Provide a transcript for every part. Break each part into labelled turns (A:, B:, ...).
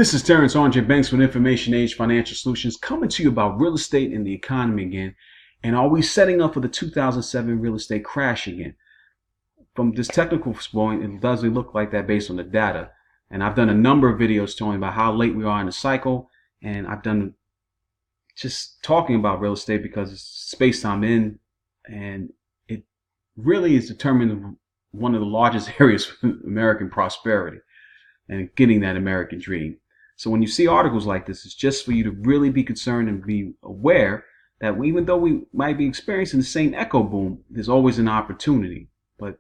A: This is Terrence Andre Banks with Information Age Financial Solutions, coming to you about real estate and the economy again. And are we setting up for the 2007 real estate crash again? From this technical point, it does look like that based on the data. And I've done a number of videos talking about how late we are in the cycle. And I've done just talking about real estate because it's the space I'm in. And it really is determining one of the largest areas for American prosperity and getting that American dream. So when you see articles like this, it's just for you to really be concerned and be aware that even though we might be experiencing the same echo boom, there's always an opportunity. But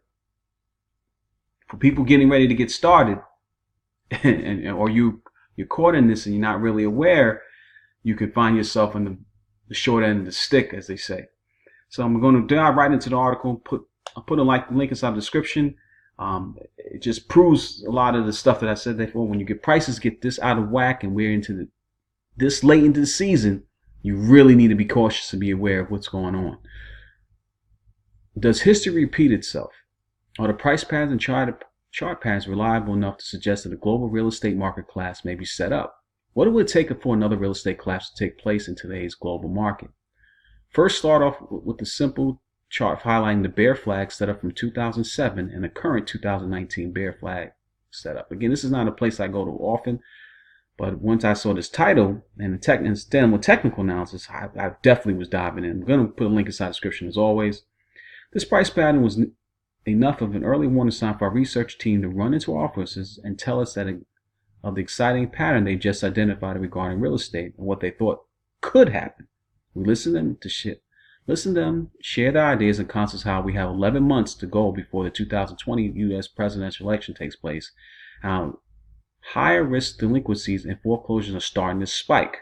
A: for people getting ready to get started, or you're caught in this and you're not really aware, you can find yourself in the short end of the stick, as they say. So I'm going to dive right into the article. I'll put a link inside the description. It just proves a lot of the stuff that I said before. When you get prices get this out of whack and we're into this late into the season, you really need to be cautious and be aware of what's going on. Does history repeat itself? Are the price patterns and chart patterns reliable enough to suggest that a global real estate market collapse may be set up? What would it take for another real estate collapse to take place in today's global market? First, start off with the simple chart highlighting the bear flag setup from 2007 and the current 2019 bear flag setup. Again, this is not a place I go to often, but once I saw this title and then with technical analysis, I definitely was diving in. I'm going to put a link inside the description as always. This price pattern was enough of an early warning sign for our research team to run into our offices and tell us that of the exciting pattern they just identified regarding real estate and what they thought could happen. We listened to them share their ideas and concepts how we have 11 months to go before the 2020 U.S. presidential election takes place. Higher risk delinquencies and foreclosures are starting to spike.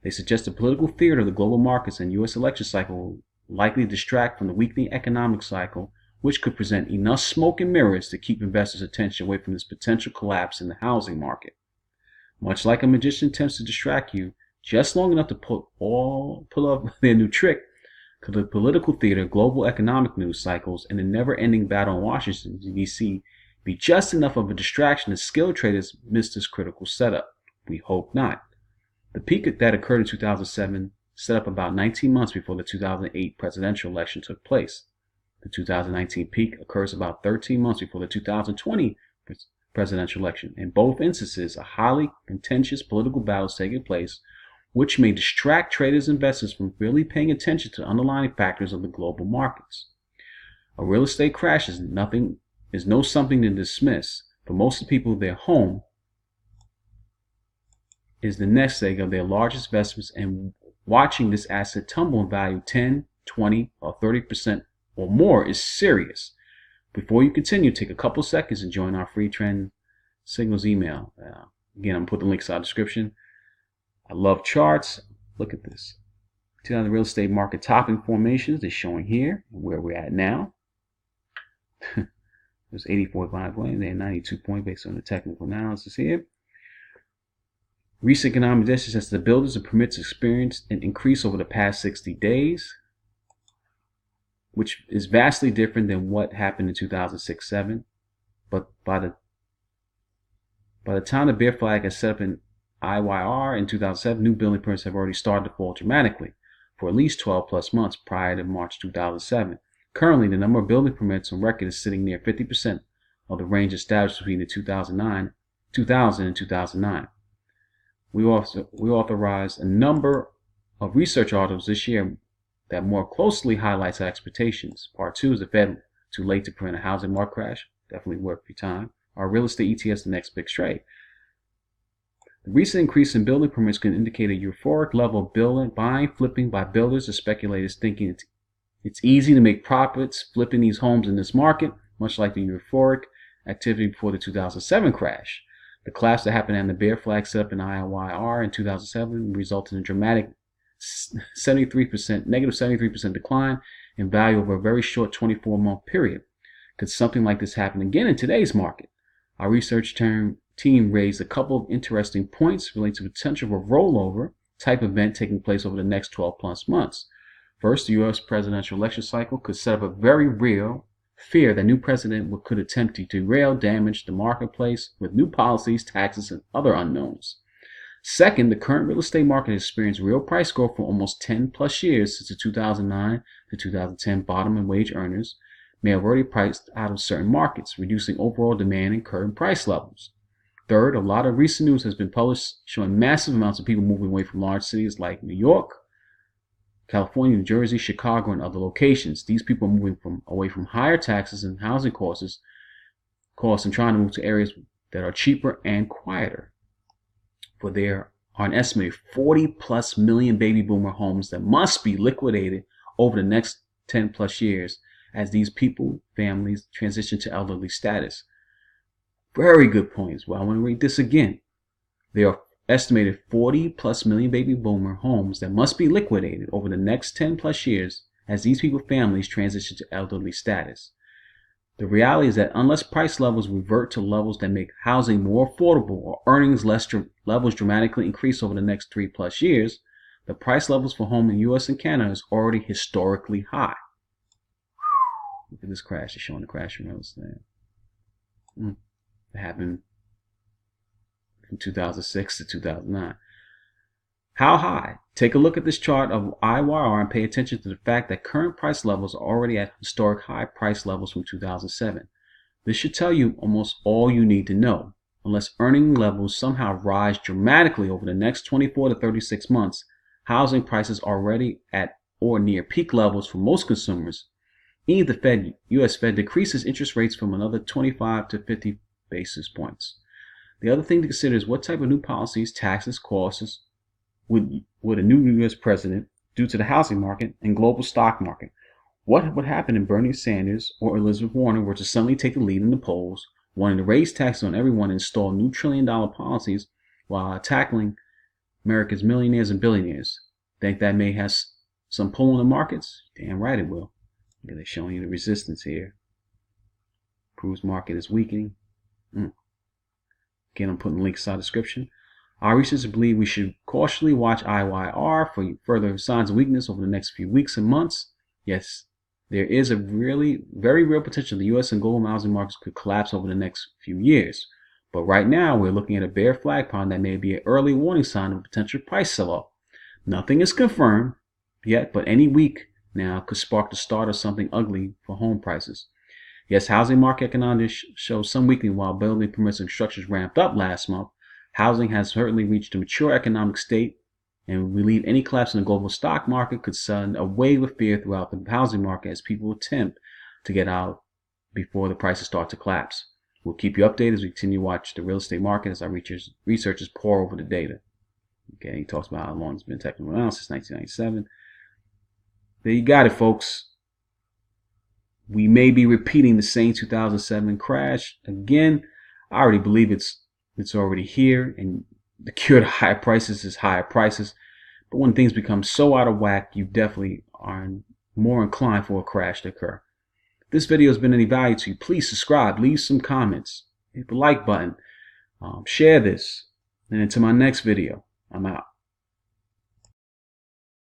A: They suggest the political theater of the global markets and U.S. election cycle will likely distract from the weakening economic cycle, which could present enough smoke and mirrors to keep investors' attention away from this potential collapse in the housing market. Much like a magician attempts to distract you just long enough to pull up their new trick, could the political theater, global economic news cycles, and the never-ending battle in Washington, D.C. be just enough of a distraction that skilled traders miss this critical setup? We hope not. The peak that occurred in 2007 set up about 19 months before the 2008 presidential election took place. The 2019 peak occurs about 13 months before the 2020 presidential election. In both instances, a highly contentious political battle is taking place, which may distract traders and investors from really paying attention to underlying factors of the global markets. A real estate crash is no something to dismiss. For most of the people, their home is the nest egg of their largest investments, and watching this asset tumble in value 10, 20, or 30% or more is serious. Before you continue, take a couple seconds and join our free trend signals email. Again, I'm going to put the links in the description. I love charts. Look at this. 2000 real estate market topping formations. They're showing here where we're at now. There's 84.5 points. They're 92 points based on the technical analysis here. Recent economic data says the builders and permits experienced an increase over the past 60 days, which is vastly different than what happened in 2006-07. But by the time the bear flag has set up in IYR in 2007, new building permits have already started to fall dramatically for at least 12 plus months prior to March 2007. Currently, the number of building permits on record is sitting near 50% of the range established between the 2000 and 2009. We authorized a number of research articles this year that more closely highlights our expectations. Part 2 is the Fed too late to prevent a housing market crash. Definitely worth your time. Our real estate ETFs, the next big trade. The recent increase in building permits can indicate a euphoric level of buying, flipping by builders or speculators thinking it's easy to make profits flipping these homes in this market, much like the euphoric activity before the 2007 crash. The collapse that happened and the bear flag set up in IYR in 2007 resulted in a dramatic negative 73% decline in value over a very short 24-month period. Could something like this happen again in today's market? Our research team raised a couple of interesting points related to the potential of a rollover type event taking place over the next 12 plus months. First, the U.S. presidential election cycle could set up a very real fear that new president could attempt to derail, damage the marketplace with new policies, taxes, and other unknowns. Second, the current real estate market has experienced real price growth for almost 10 plus years since the 2009 to 2010 bottom and wage earners may have already priced out of certain markets, reducing overall demand and current price levels. Third, a lot of recent news has been published showing massive amounts of people moving away from large cities like New York, California, New Jersey, Chicago, and other locations. These people are moving away from higher taxes and housing costs and trying to move to areas that are cheaper and quieter. For there are an estimated 40 plus million baby boomer homes that must be liquidated over the next 10 plus years as these families transition to elderly status. Very good points. Well, I want to read this again. There are estimated 40 plus million baby boomer homes that must be liquidated over the next 10 plus years as these families transition to elderly status. The reality is that unless price levels revert to levels that make housing more affordable or earnings levels dramatically increase over the next 3 plus years, the price levels for home in the US and Canada is already historically high. Look at this crash. It's showing the crash in real estate. It happened from 2006 to 2009. How high? Take a look at this chart of IYR and pay attention to the fact that current price levels are already at historic high price levels from 2007. This should tell you almost all you need to know. Unless earning levels somehow rise dramatically over the next 24 to 36 months, housing prices are already at or near peak levels for most consumers. Even the US Fed decreases interest rates from another 25 to 50 basis points. The other thing to consider is what type of new policies, taxes, costs would a new U.S. president do to the housing market and global stock market? What would happen if Bernie Sanders or Elizabeth Warren were to suddenly take the lead in the polls, wanting to raise taxes on everyone and install new trillion-dollar policies while tackling America's millionaires and billionaires? Think that may have some pull in the markets? Damn right it will. They're showing you the resistance here. Proves market is weakening. Again, I'm putting links in the description. Our researchers believe we should cautiously watch IYR for further signs of weakness over the next few weeks and months. Yes, there is a very real potential the U.S. and global housing markets could collapse over the next few years. But right now, we're looking at a bear flag pattern that may be an early warning sign of a potential price sell-off. Nothing is confirmed yet, but any week now could spark the start of something ugly for home prices. Yes, housing market economics shows some weakening while building permits and construction ramped up last month. Housing has certainly reached a mature economic state, and we believe any collapse in the global stock market could send a wave of fear throughout the housing market as people attempt to get out before the prices start to collapse. We'll keep you updated as we continue to watch the real estate market as our researchers pour over the data. Okay, he talks about how long it's been technical analysis, 1997. There you got it, folks. We may be repeating the same 2007 crash again. I already believe it's already here, and the cure to higher prices is higher prices. But when things become so out of whack, you definitely are more inclined for a crash to occur. If this video has been any value to you, please subscribe, leave some comments, hit the like button, share this, and until my next video, I'm out.